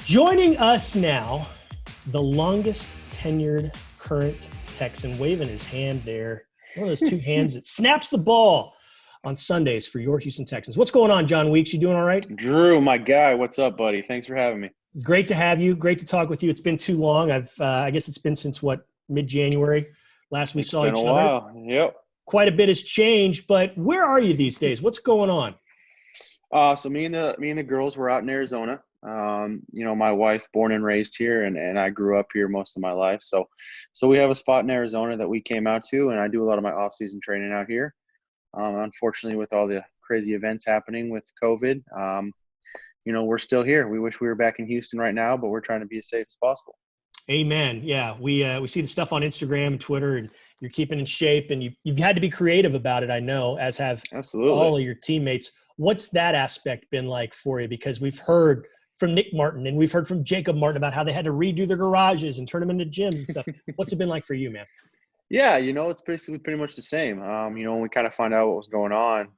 Joining us now, the longest tenured current Texan, waving his hand there. One of those two hands that snaps the ball on Sundays for your Houston Texans. What's going on, Jon Weeks? You doing all right? Drew, my guy, what's up, buddy? Thanks for having me. Great to have you. Great to talk with you. It's been too long. I guess it's been since mid-January. Last we saw It's been each a other. while. Yep. Quite a bit has changed, but where are you these days? What's going on? So me and the girls were out in Arizona. My wife, born and raised here, and I grew up here most of my life. So we have a spot in Arizona that we came out to, and I do a lot of my off-season training out here. Unfortunately, with all the crazy events happening with COVID, we're still here. We wish we were back in Houston right now, but we're trying to be as safe as possible. Amen. Yeah, we see the stuff on Instagram and Twitter, and you're keeping in shape, and you've had to be creative about it, I know, as have Absolutely all of your teammates. What's that aspect been like for you? Because we've heard from Nick Martin and we've heard from Jacob Martin about how they had to redo their garages and turn them into gyms and stuff. What's it been like for you, man? Yeah, it's basically pretty much the same. When we kind of find out what was going on,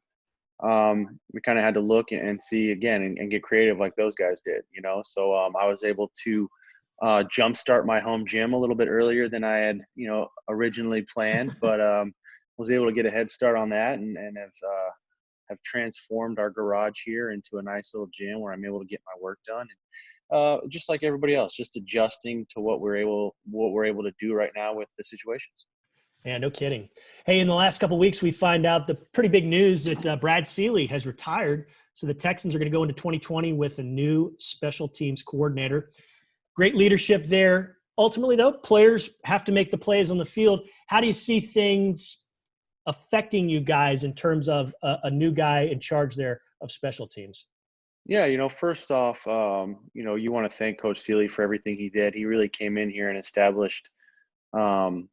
we kind of had to look and see again and get creative like those guys did, So I was able to jumpstart my home gym a little bit earlier than I had, originally planned, but was able to get a head start on that and have transformed our garage here into a nice little gym where I'm able to get my work done. And just like everybody else, just adjusting to what we're able to do right now with the situations. Yeah, no kidding. Hey, in the last couple of weeks, we find out the pretty big news that Brad Seeley has retired. So the Texans are going to go into 2020 with a new special teams coordinator. Great leadership there. Ultimately, though, players have to make the plays on the field. How do you see things affecting you guys in terms of a new guy in charge there of special teams? Yeah, first off, you want to thank Coach Seeley for everything he did. He really came in here and established, an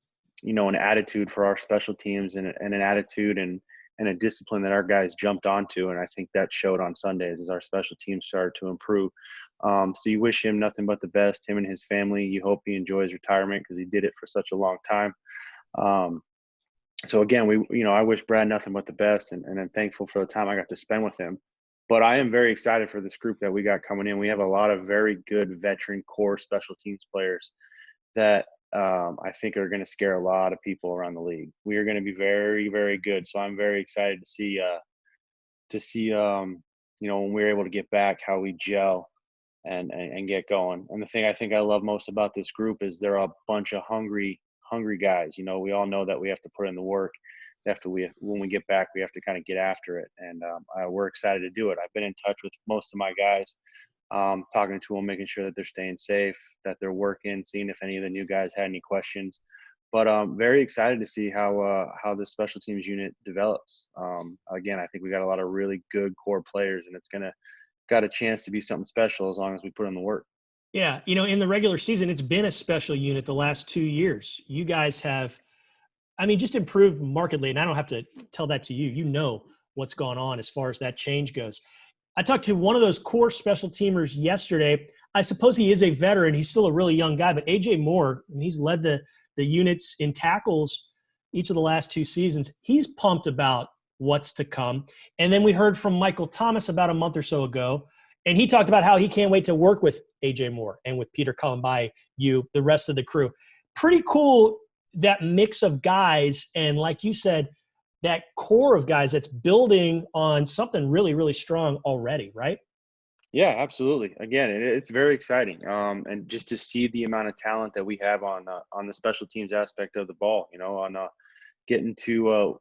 attitude for our special teams and an attitude and a discipline that our guys jumped onto. And I think that showed on Sundays as our special teams started to improve. So you wish him nothing but the best, him and his family. You hope he enjoys retirement because he did it for such a long time. So again, I wish Brad nothing but the best, and I'm thankful for the time I got to spend with him. But I am very excited for this group that we got coming in. We have a lot of very good veteran core special teams players that I think are going to scare a lot of people around the league. We are going to be very, very good. So I'm very excited to see when we're able to get back, how we gel and get going. And the thing I think I love most about this group is they're a bunch of hungry guys. We all know that we have to put in the work. When we get back, we have to kind of get after it. And we're excited to do it. I've been in touch with most of my guys, talking to them, making sure that they're staying safe, that they're working, seeing if any of the new guys had any questions. But very excited to see how the special teams unit develops. Again, I think we got a lot of really good core players, and it's got a chance to be something special as long as we put in the work. Yeah, in the regular season, it's been a special unit the last 2 years. You guys have, just improved markedly, and I don't have to tell that to you. You know what's gone on as far as that change goes. I talked to one of those core special teamers yesterday. I suppose he is a veteran. He's still a really young guy, but A.J. Moore, he's led the units in tackles each of the last 2 seasons. He's pumped about what's to come. And then we heard from Michael Thomas about a month or so ago, and he talked about how he can't wait to work with A.J. Moore and with Peter Columbi, the rest of the crew. Pretty cool, that mix of guys, and like you said, that core of guys that's building on something really, really strong already, right? Yeah, absolutely. Again, it's very exciting, and just to see the amount of talent that we have on the special teams aspect of the ball. Getting to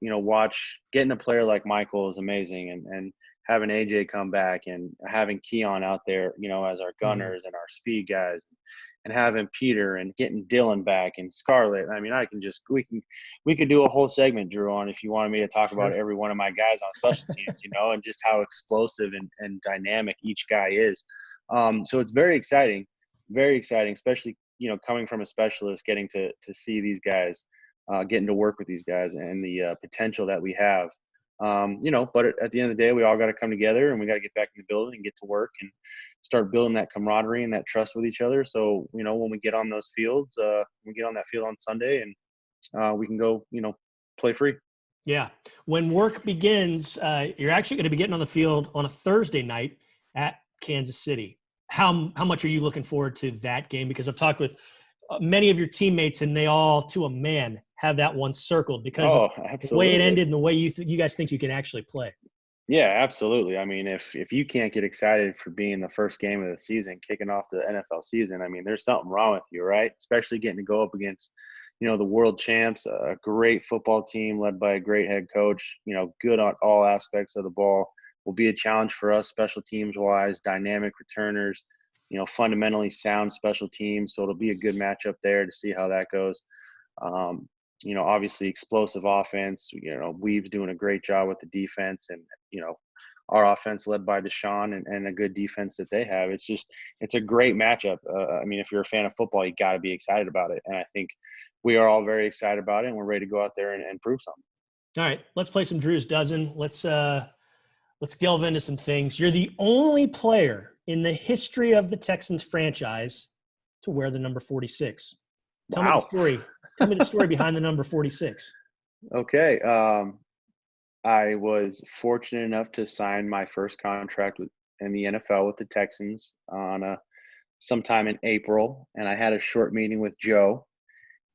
getting a player like Michael is amazing, and having AJ come back and having Keon out there, as our gunners and our speed guys, and having Peter and getting Dylan back and Scarlett. We could do a whole segment, Drew, on if you wanted me to talk about every one of my guys on special teams, and just how explosive and dynamic each guy is. So it's very exciting, especially, coming from a specialist, getting to see these guys, getting to work with these guys and the potential that we have. But at the end of the day, we all got to come together and we got to get back in the building and get to work and start building that camaraderie and that trust with each other. So, when we get on those fields, we get on that field on Sunday and we can go, play free. Yeah. When work begins, you're actually going to be getting on the field on a Thursday night at Kansas City. how much are you looking forward to that game? Because I've talked with many of your teammates, and they all, to a man, have that one circled because of Oh, the way it absolutely. ended and the way you guys think you can actually play. Yeah, absolutely. I mean, if you can't get excited for being the first game of the season, kicking off the NFL season, I mean, there's something wrong with you, right? Especially getting to go up against, the world champs, a great football team led by a great head coach, good on all aspects of the ball. Will be a challenge for us special teams wise, dynamic returners, fundamentally sound special teams. So it'll be a good matchup there to see how that goes. Um, obviously explosive offense. Weave's doing a great job with the defense, and our offense led by Deshaun and a good defense that they have. It's a great matchup. I mean, if you're a fan of football, you got to be excited about it, and I think we are all very excited about it, and we're ready to go out there and prove something. All right, let's play some Drew's Dozen. Let's delve into some things. You're the only player in the history of the Texans franchise to wear the number 46. Tell me the story. Tell me the story behind the number 46. Okay. I was fortunate enough to sign my first contract in the NFL with the Texans on sometime in April, and I had a short meeting with Joe.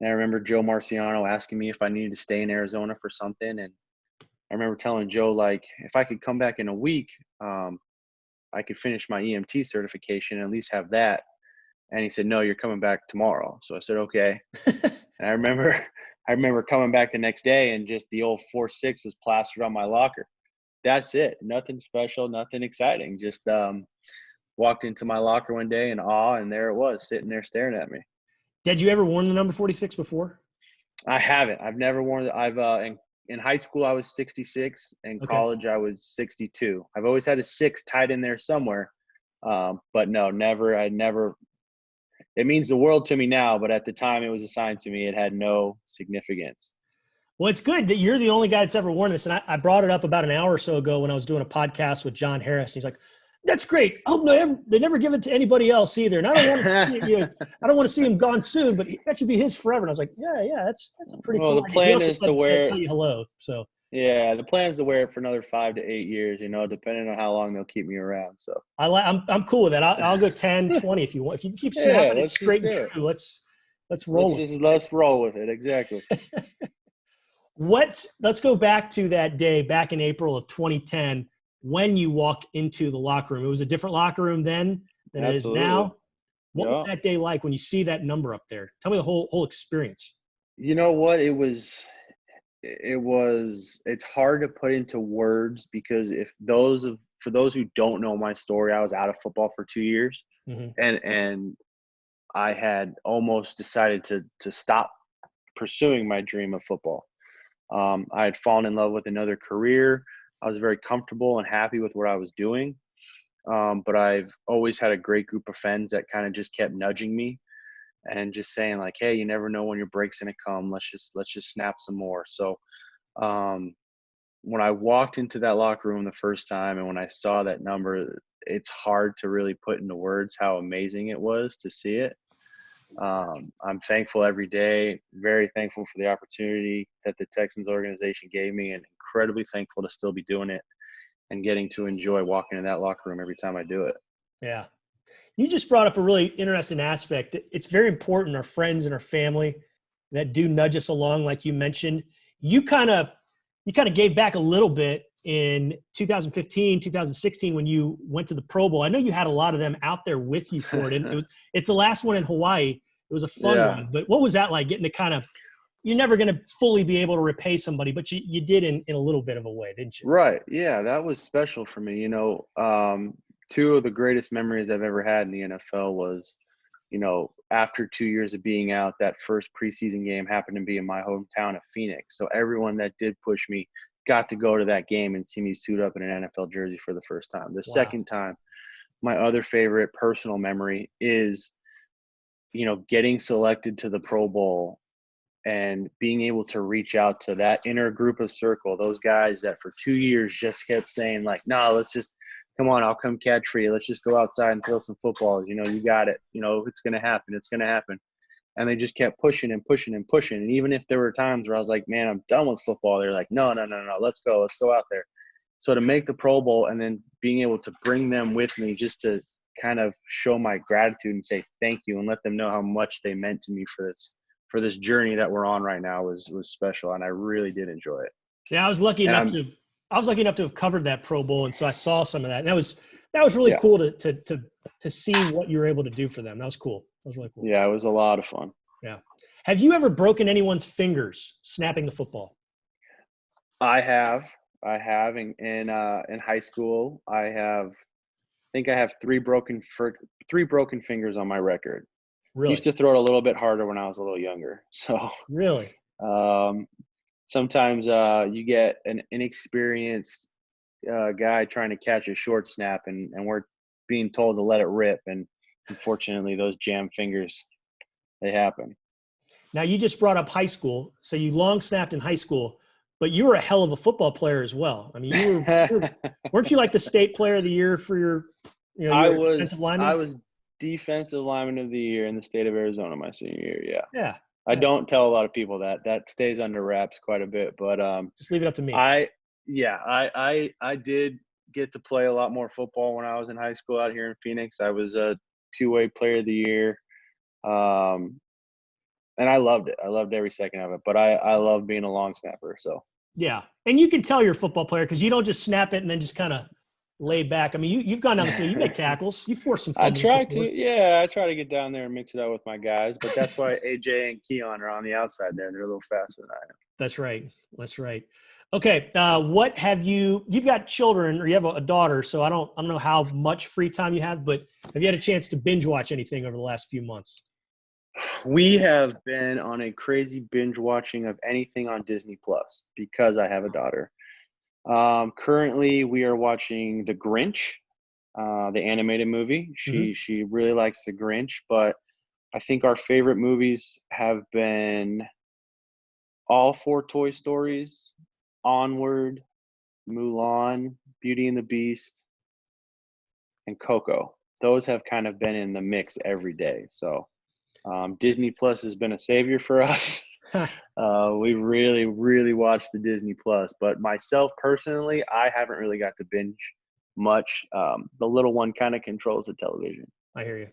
And I remember Joe Marciano asking me if I needed to stay in Arizona for something, and I remember telling Joe, like, if I could come back in a week, I could finish my EMT certification and at least have that. And he said, no, you're coming back tomorrow. So I said, okay. And I remember coming back the next day, and just the old 4-6 was plastered on my locker. That's it. Nothing special, nothing exciting. Just walked into my locker one day in awe, and there it was, sitting there staring at me. Had you ever worn the number 46 before? I haven't. I've never worn it. I've in high school I was 66. In college I was 62. I've always had a 6 tied in there somewhere, but no, never. I never. It means the world to me now, but at the time it was assigned to me, it had no significance. Well, it's good that you're the only guy that's ever worn this. And I brought it up about an hour or so ago when I was doing a podcast with John Harris. He's like, that's great. I hope they never give it to anybody else either. And I don't want to see it, I don't want to see him gone soon, but that should be his forever. And I was like, yeah, that's a pretty cool The idea. plan is to wear it. Tell you hello. So yeah, the plan is to wear it for another 5 to 8 years, depending on how long they'll keep me around. So I'm cool with that. I'll go 10, 20 if you want. If you keep snapping it straight and true, let's roll. Let's roll with it. Exactly. Let's go back to that day back in April of 2010 when you walk into the locker room. It was a different locker room then than Absolutely. It is now. What was that day like when you see that number up there? Tell me the whole experience. You know what? It's hard to put into words, because for those who don't know my story, I was out of football for 2 years, and I had almost decided to stop pursuing my dream of football. I had fallen in love with another career. I was very comfortable and happy with what I was doing. But I've always had a great group of friends that kind of just kept nudging me and just saying, like, hey, you never know when your break's going to come. Let's just snap some more. So when I walked into that locker room the first time, and when I saw that number, it's hard to really put into words how amazing it was to see it. I'm thankful every day, very thankful for the opportunity that the Texans organization gave me, and incredibly thankful to still be doing it and getting to enjoy walking in that locker room every time I do it. Yeah. You just brought up a really interesting aspect. It's very important, our friends and our family that do nudge us along, like you mentioned. You kind of gave back a little bit in 2015, 2016 when you went to the Pro Bowl. I know you had a lot of them out there with you for it. And it's the last one in Hawaii. It was a fun one. But what was that like, getting to you're never going to fully be able to repay somebody, but you did in a little bit of a way, didn't you? Right. Yeah, that was special for me. Two of the greatest memories I've ever had in the NFL was, after 2 years of being out, that first preseason game happened to be in my hometown of Phoenix. So everyone that did push me got to go to that game and see me suit up in an NFL jersey for the first time. The second time, my other favorite personal memory is, getting selected to the Pro Bowl and being able to reach out to that inner group of circle, those guys that for 2 years just kept saying, like, no, let's just – come on, I'll come catch for you. Let's just go outside and throw some footballs. You got it. It's going to happen. It's going to happen. And they just kept pushing and pushing and pushing. And even if there were times where I was like, man, I'm done with football, they're like, no, let's go out there. So to make the Pro Bowl and then being able to bring them with me just to kind of show my gratitude and say thank you and let them know how much they meant to me for this journey that we're on right now was special, and I really did enjoy it. Yeah, And I'm I was lucky enough to have covered that Pro Bowl, and so I saw some of that, and that was really yeah cool to see what you were able to do for them. That was cool. That was really cool. yeah it was a lot of fun. Yeah. Have you ever broken anyone's fingers snapping the football? I have in high school. I think I have three broken fingers on my record. Used Really? to throw it a little bit harder when I was a little younger. So Really? um, sometimes you get an inexperienced guy trying to catch a short snap, and we're being told to let it rip. And unfortunately, those jam fingers, they happen. Now you just brought up high school, so you long snapped in high school, but you were a hell of a football player as well. I mean, weren't you like the state player of the year for I your defensive I lineman? was defensive lineman of the year in the state of Arizona my senior year. Yeah. Yeah. I Yeah. don't tell a lot of people that. That stays under wraps quite a bit, but Just leave it up to me. I yeah, I did get to play a lot more football when I was in high school out here in Phoenix. I was a two-way player of the year. Um, and I loved it. I loved every second of it, but I love being a long snapper, so Yeah. And you can tell you're a football player because you don't just snap it and then just kind of lay back. I mean, you've gone down the field, you make tackles, you force some I fumbles try to, before. yeah, I try to get down there and mix it out with my guys, but that's why AJ and Keon are on the outside there. They're a little faster than I am. That's right. That's right. Okay. What have you've got children or you have a daughter, so I don't know how much free time you have, but have you had a chance to binge watch anything over the last few months? We have been on a crazy binge watching of anything on Disney Plus because I have a daughter. Currently, we are watching The Grinch, the animated movie. Mm-hmm. She really likes The Grinch, but I think our favorite movies have been all four Toy Stories, Onward, Mulan, Beauty and the Beast, and Coco. Those have kind of been in the mix every day. So Disney Plus has been a savior for us. We really, really watch the Disney Plus. But myself personally, I haven't really got to binge much. The little one kind of controls the television. I hear you.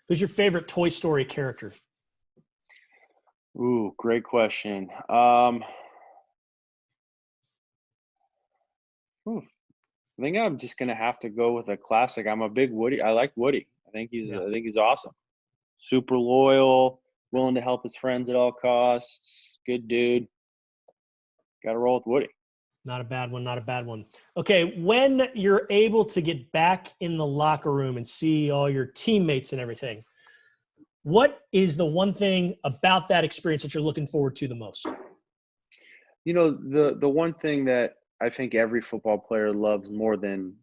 Who's your favorite Toy Story character? Ooh, great question. I think I'm just gonna have to go with a classic. I'm a big Woody. I like Woody. Yeah. I think he's awesome. Super loyal, willing to help his friends at all costs. Good dude. Got to roll with Woody. Not a bad one. Not a bad one. Okay. When you're able to get back in the locker room and see all your teammates and everything, what is the one thing about that experience that you're looking forward to the most? You know, the one thing that I think every football player loves more than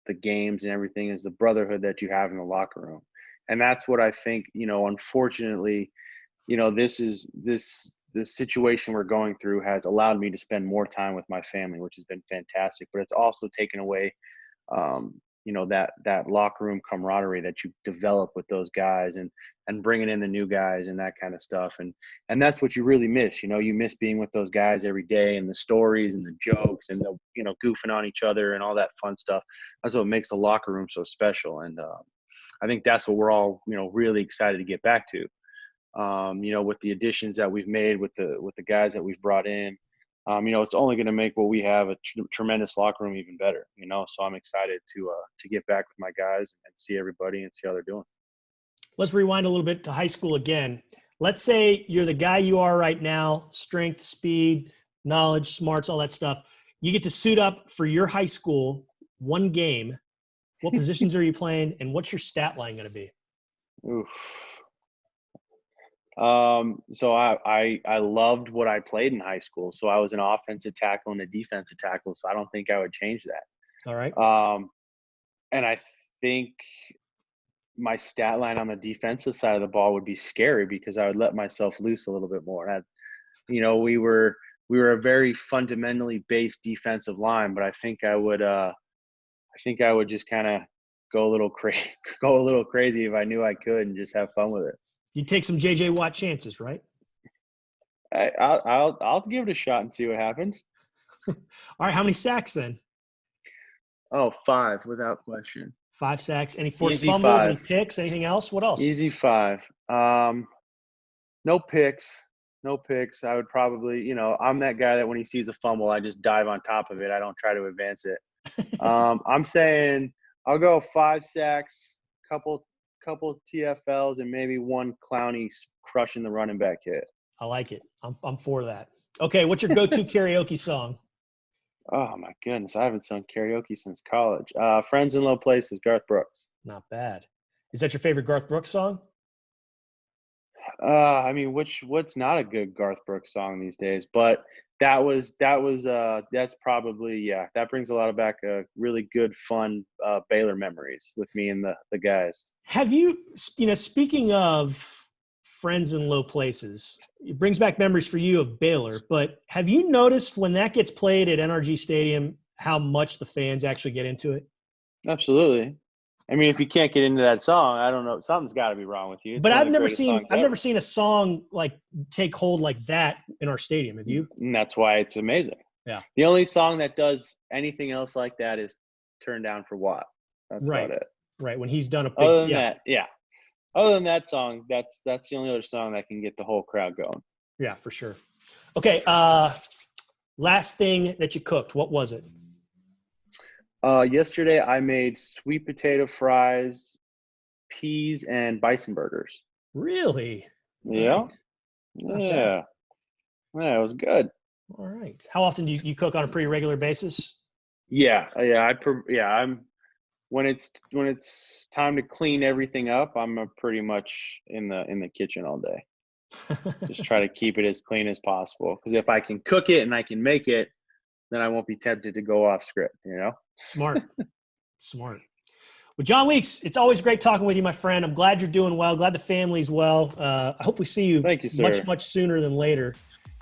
the games and everything is the brotherhood that you have in the locker room. And that's what I think, unfortunately, this situation we're going through has allowed me to spend more time with my family, which has been fantastic, but it's also taken away that locker room camaraderie that you develop with those guys and bringing in the new guys and that kind of stuff. And that's what you really miss. You miss being with those guys every day and the stories and the jokes and the goofing on each other and all that fun stuff. That's what makes the locker room so special. And I think that's what we're all, really excited to get back to. With the additions that we've made with the guys that we've brought in, it's only going to make what we have a tremendous locker room even better. So I'm excited to get back with my guys and see everybody and see how they're doing. Let's rewind a little bit to high school again. Let's say you're the guy you are right now, strength, speed, knowledge, smarts, all that stuff. You get to suit up for your high school, one game. What positions are you playing, and what's your stat line going to be? Oof. So I loved what I played in high school. So I was an offensive tackle and a defensive tackle. So I don't think I would change that. All right. And I think my stat line on the defensive side of the ball would be scary because I would let myself loose a little bit more. We were a very fundamentally based defensive line, but I think I would just kind of go a little crazy if I knew I could and just have fun with it. You take some J.J. Watt chances, right? I'll give it a shot and see what happens. All right. How many sacks then? Oh, 5 without question. 5 sacks. Any forced Easy fumbles? 5. Any picks? Anything else? What else? Easy 5. No picks. No picks. I would probably, I'm that guy that when he sees a fumble, I just dive on top of it. I don't try to advance it. I'm saying I'll go 5 sacks, couple TFLs, and maybe one Clowney crushing the running back hit. I like it. I'm for that. Okay, what's your go-to karaoke song? Oh my goodness, I haven't sung karaoke since college. Friends in Low Places, Garth Brooks. Not bad. Is that your favorite Garth Brooks song? I mean, what's not a good Garth Brooks song these days? But that's probably, that brings a lot of back really good, fun Baylor memories with me and the guys. Have you, speaking of Friends in Low Places, it brings back memories for you of Baylor, but have you noticed when that gets played at NRG Stadium, how much the fans actually get into it? Absolutely. I mean, if you can't get into that song, I don't know. Something's got to be wrong with you. It's But one of I've the never greatest songs ever. seen a song like take hold like that in our stadium. Have you? And that's why it's amazing. Yeah. The only song that does anything else like that is Turn Down for What. That's Right. about it. Right. When he's done a big, Other than that, yeah. Other than that song, that's the only other song that can get the whole crowd going. Yeah, for sure. Okay. Last thing that you cooked, what was it? Yesterday I made sweet potato fries, peas, and bison burgers. Really? Yeah. Not Yeah. Yeah, it was good. All right. How often do you cook on a pretty regular basis? Yeah. I'm when it's time to clean everything up, I'm pretty much in the kitchen all day. Just try to keep it as clean as possible. Because if I can cook it and I can make it, then I won't be tempted to go off script, Smart. Smart. Well, Jon Weeks, it's always great talking with you, my friend. I'm glad you're doing well. Glad the family's well. I hope we see you, Thank you, sir. much sooner than later.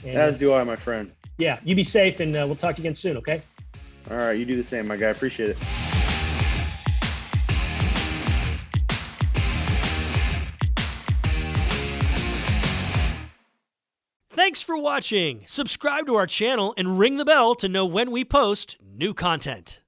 And, As do I, my friend. Yeah, you be safe, and we'll talk to you again soon, okay? All right, you do the same, my guy. Appreciate it. Thanks for watching. Subscribe to our channel and ring the bell to know when we post new content.